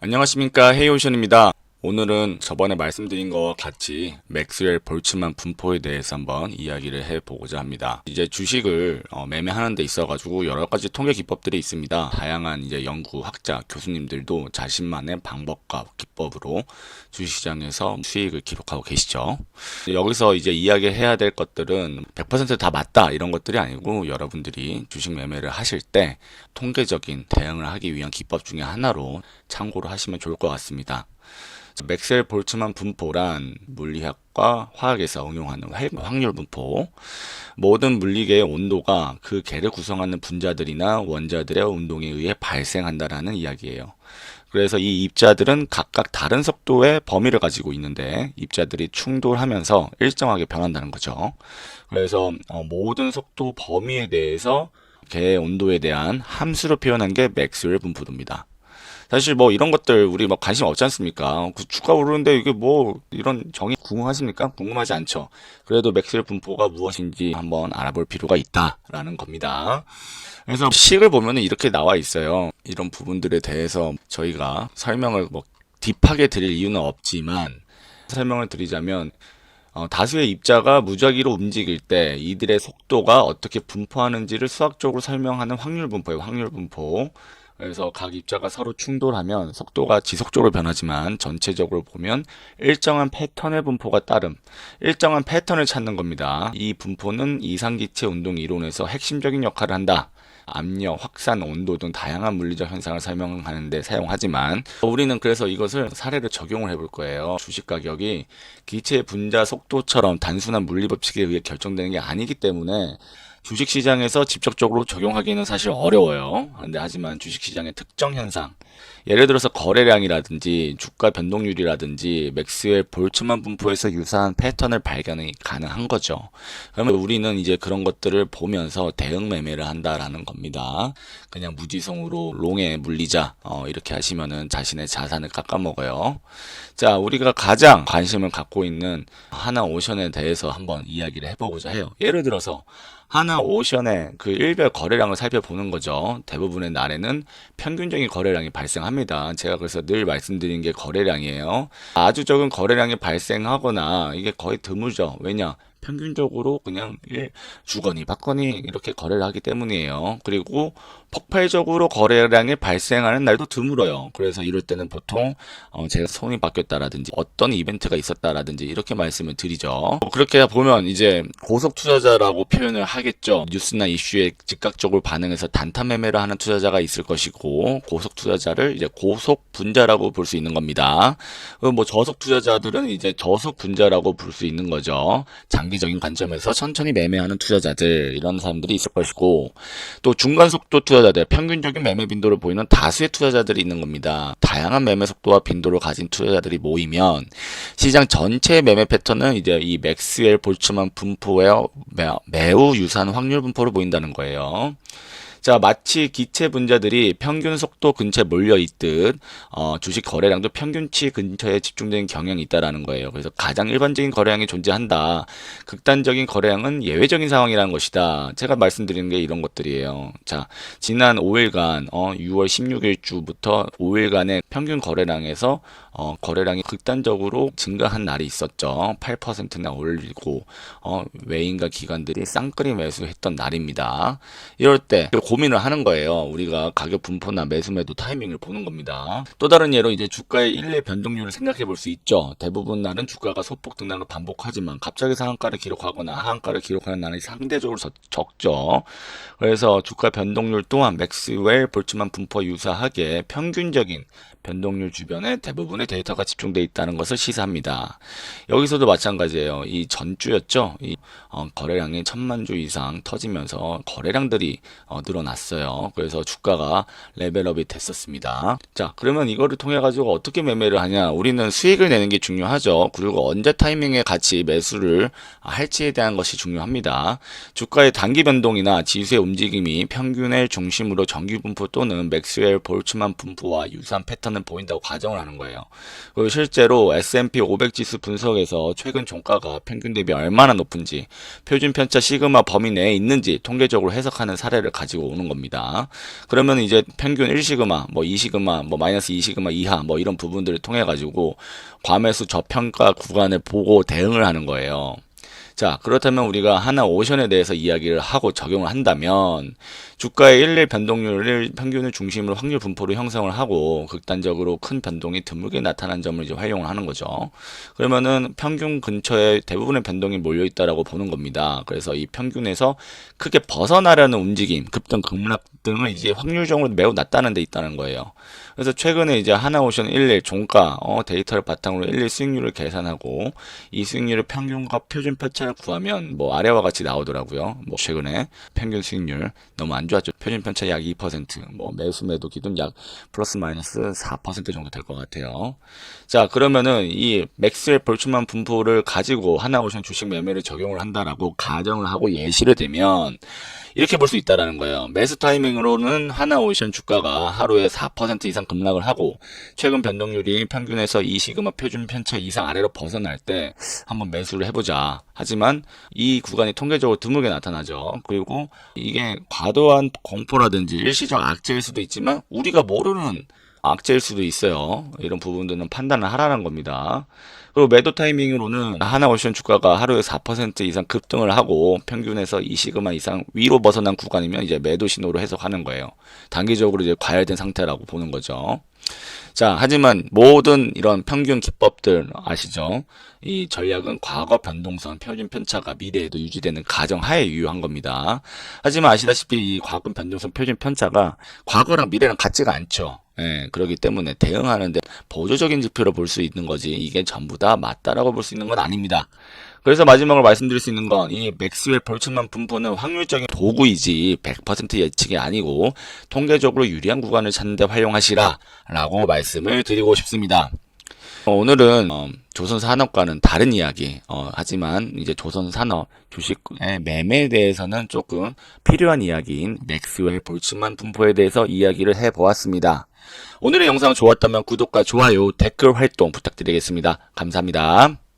안녕하십니까, 헤이오션입니다. 오늘은 저번에 말씀드린 것과 같이 맥스웰 볼츠만 분포에 대해서 한번 이야기를 해보고자 합니다. 이제 주식을 매매하는 데 있어가지고 여러 가지 통계 기법들이 있습니다. 다양한 이제 연구 학자 교수님들도 자신만의 방법과 기법으로 주식시장에서 수익을 기록하고 계시죠. 여기서 이제 이야기해야 될 것들은 100%다 맞다 이런 것들이 아니고, 여러분들이 주식 매매를 하실 때 통계적인 대응을 하기 위한 기법 중에 하나로 참고를 하시면 좋을 것 같습니다. 맥스웰 볼츠만 분포란 물리학과 화학에서 응용하는 확률 분포. 모든 물리계의 온도가 그 계를 구성하는 분자들이나 원자들의 운동에 의해 발생한다라는 이야기예요. 그래서 이 입자들은 각각 다른 속도의 범위를 가지고 있는데 입자들이 충돌하면서 일정하게 변한다는 거죠. 그래서 모든 속도 범위에 대해서 계의 온도에 대한 함수로 표현한 게 맥스웰 분포도입니다. 사실 뭐 이런 것들 우리 뭐 관심 없지 않습니까? 그 주가 오르는데 이게 뭐 이런 정의 궁금하십니까? 궁금하지 않죠. 그래도 맥스웰 분포가 무엇인지 한번 알아볼 필요가 있다라는 겁니다. 그래서 식을 보면은 이렇게 나와 있어요. 이런 부분들에 대해서 저희가 설명을 뭐 딥하게 드릴 이유는 없지만 설명을 드리자면, 다수의 입자가 무작위로 움직일 때 이들의 속도가 어떻게 분포하는지를 수학적으로 설명하는 확률 분포예요. 확률 분포. 그래서 각 입자가 서로 충돌하면 속도가 지속적으로 변하지만 전체적으로 보면 일정한 패턴의 분포가 따름, 일정한 패턴을 찾는 겁니다. 이 분포는 이상기체 운동 이론에서 핵심적인 역할을 한다. 압력, 확산, 온도 등 다양한 물리적 현상을 설명하는 데 사용하지만, 우리는 그래서 이것을 사례를 적용을 해볼 거예요. 주식 가격이 기체 분자 속도처럼 단순한 물리 법칙에 의해 결정되는 게 아니기 때문에 주식시장에서 직접적으로 적용하기는 사실 어려워요. 근데 하지만 주식시장의 특정 현상, 예를 들어서 거래량이라든지 주가 변동률이라든지 맥스웰 볼츠만 분포에서 유사한 패턴을 발견이 가능한 거죠. 그러면 우리는 이제 그런 것들을 보면서 대응 매매를 한다라는 겁니다. 그냥 무지성으로 롱에 물리자 이렇게 하시면은 자신의 자산을 깎아먹어요. 자, 우리가 가장 관심을 갖고 있는 하나오션에 대해서 한번 이야기를 해보고자 해요. 예를 들어서 하나오션의 그 일별 거래량을 살펴보는 거죠. 대부분의 날에는 평균적인 거래량이 발생합니다. 제가 그래서 늘 말씀드린 게 거래량이에요. 아주 적은 거래량이 발생하거나 이게 거의 드물죠. 왜냐? 평균적으로 그냥 주거니 받거니 이렇게 거래를 하기 때문이에요. 그리고 폭발적으로 거래량이 발생하는 날도 드물어요. 그래서 이럴 때는 보통 제가 손이 바뀌었다라든지 어떤 이벤트가 있었다라든지 이렇게 말씀을 드리죠. 그렇게 보면 이제 고속 투자자라고 표현을 하겠죠. 뉴스나 이슈에 즉각적으로 반응해서 단타 매매를 하는 투자자가 있을 것이고, 고속 투자자를 이제 고속 분자라고 볼 수 있는 겁니다. 뭐 저속 투자자들은 이제 저속 분자라고 볼 수 있는 거죠. 장기적인 관점에서 천천히 매매하는 투자자들, 이런 사람들이 있을 것이고, 또 중간 속도 투자자들, 평균적인 매매 빈도를 보이는 다수의 투자자들이 있는 겁니다. 다양한 매매 속도와 빈도를 가진 투자자들이 모이면 시장 전체의 매매 패턴은 이제 이 맥스웰 볼츠만 분포에 매우 유사한 확률 분포로 보인다는 거예요. 자, 마치 기체 분자들이 평균 속도 근처에 몰려 있듯 주식 거래량도 평균치 근처에 집중되는 경향이 있다라는 거예요. 그래서 가장 일반적인 거래량이 존재한다. 극단적인 거래량은 예외적인 상황이라는 것이다. 제가 말씀드리는 게 이런 것들이에요. 자, 지난 5일간 6월 16일 주부터 5일간의 평균 거래량에서 거래량이 극단적으로 증가한 날이 있었죠. 8%나 올리고 외인과 기관들이 쌍끌이 매수했던 날입니다. 이럴 때 고민을 하는 거예요. 우리가 가격 분포나 매수 매도 타이밍을 보는 겁니다. 또 다른 예로 이제 주가의 일례 변동률을 생각해 볼 수 있죠. 대부분 날은 주가가 소폭 등락을 반복하지만 갑자기 상한가를 기록하거나 하한가를 기록하는 날이 상대적으로 적죠. 그래서 주가 변동률 또한 맥스웰 볼츠만 분포와 유사하게 평균적인 변동률 주변에 대부분의 데이터가 집중되어 있다는 것을 시사합니다. 여기서도 마찬가지예요. 이 전주였죠. 이 거래량이 1000만 주 이상 터지면서 거래량들이 늘어났어요. 그래서 주가가 레벨업이 됐었습니다. 자, 그러면 이거를 통해 가지고 어떻게 매매를 하냐? 우리는 수익을 내는 게 중요하죠. 그리고 언제 타이밍에 같이 매수를 할지에 대한 것이 중요합니다. 주가의 단기 변동이나 지수의 움직임이 평균을 중심으로 정규 분포 또는 맥스웰 볼츠만 분포와 유사한 패턴을 보인다고 가정을 하는 거예요. 그리고 실제로 S&P 500 지수 분석에서 최근 종가가 평균 대비 얼마나 높은지, 표준 편차 시그마 범위 내에 있는지 통계적으로 해석하는 사례를 가지고 오는 겁니다. 그러면 이제 평균 1시그마, 뭐 2시그마, 뭐 마이너스 2시그마 이하 뭐 이런 부분들을 통해 가지고 과매수 저평가 구간을 보고 대응을 하는 거예요. 자, 그렇다면 우리가 하나오션에 대해서 이야기를 하고 적용을 한다면 주가의 일일 변동률을 평균을 중심으로 확률 분포를 형성을 하고 극단적으로 큰 변동이 드물게 나타난 점을 이제 활용을 하는 거죠. 그러면은 평균 근처에 대부분의 변동이 몰려 있다라고 보는 겁니다. 그래서 이 평균에서 크게 벗어나려는 움직임, 급등, 급락 등은 이제 확률적으로 매우 낮다는 데 있다는 거예요. 그래서 최근에 이제 하나오션 일일 종가 데이터를 바탕으로 일일 수익률을 계산하고 이 수익률의 평균과 표준 편차를 구하면 뭐 아래와 같이 나오더라고요. 뭐 최근에 평균 수익률 너무 안 좋았죠. 표준 편차 약 2%, 뭐 매수 매도 기준 약 플러스 마이너스 4% 정도 될 것 같아요. 자, 그러면은 이 맥스웰 볼츠만 분포를 가지고 하나오션 주식 매매를 적용을 한다라고 가정을 하고 예시를 들면 이렇게 볼 수 있다라는 거예요. 매수 타이밍으로는 하나오션 주가가 하루에 4% 이상 급락을 하고 최근 변동률이 평균에서 2시그마 표준 편차 이상 아래로 벗어날 때 한번 매수를 해보자. 하지만 이 구간이 통계적으로 드물게 나타나죠. 그리고 이게 과도한 공포라든지 일시적 악재일 수도 있지만 우리가 모르는 악재일 수도 있어요. 이런 부분들은 판단을 하라는 겁니다. 그리고 매도 타이밍으로는 하나오션 주가가 하루에 4% 이상 급등을 하고 평균에서 2시그마 이상 위로 벗어난 구간이면 이제 매도 신호로 해석하는 거예요. 단기적으로 이제 과열된 상태라고 보는 거죠. 자, 하지만 모든 이런 평균 기법들 아시죠? 이 전략은 과거 변동성 표준 편차가 미래에도 유지되는 가정하에 유효한 겁니다. 하지만 아시다시피 이 과거 변동성 표준 편차가 과거랑 미래랑 같지가 않죠. 예, 그렇기 때문에 대응하는데 보조적인 지표로 볼 수 있는 거지 이게 전부 다 맞다라고 볼 수 있는 건 아닙니다. 그래서 마지막으로 말씀드릴 수 있는 건 이 맥스웰 볼츠만 분포는 확률적인 도구이지 100% 예측이 아니고 통계적으로 유리한 구간을 찾는 데 활용하시라 라고 말씀을 드리고 싶습니다. 오늘은 조선산업과는 다른 이야기 하지만 이제 조선산업 주식의 매매에 대해서는 조금 필요한 이야기인 맥스웰 볼츠만 분포에 대해서 이야기를 해보았습니다. 오늘의 영상 좋았다면 구독과 좋아요, 댓글 활동 부탁드리겠습니다. 감사합니다.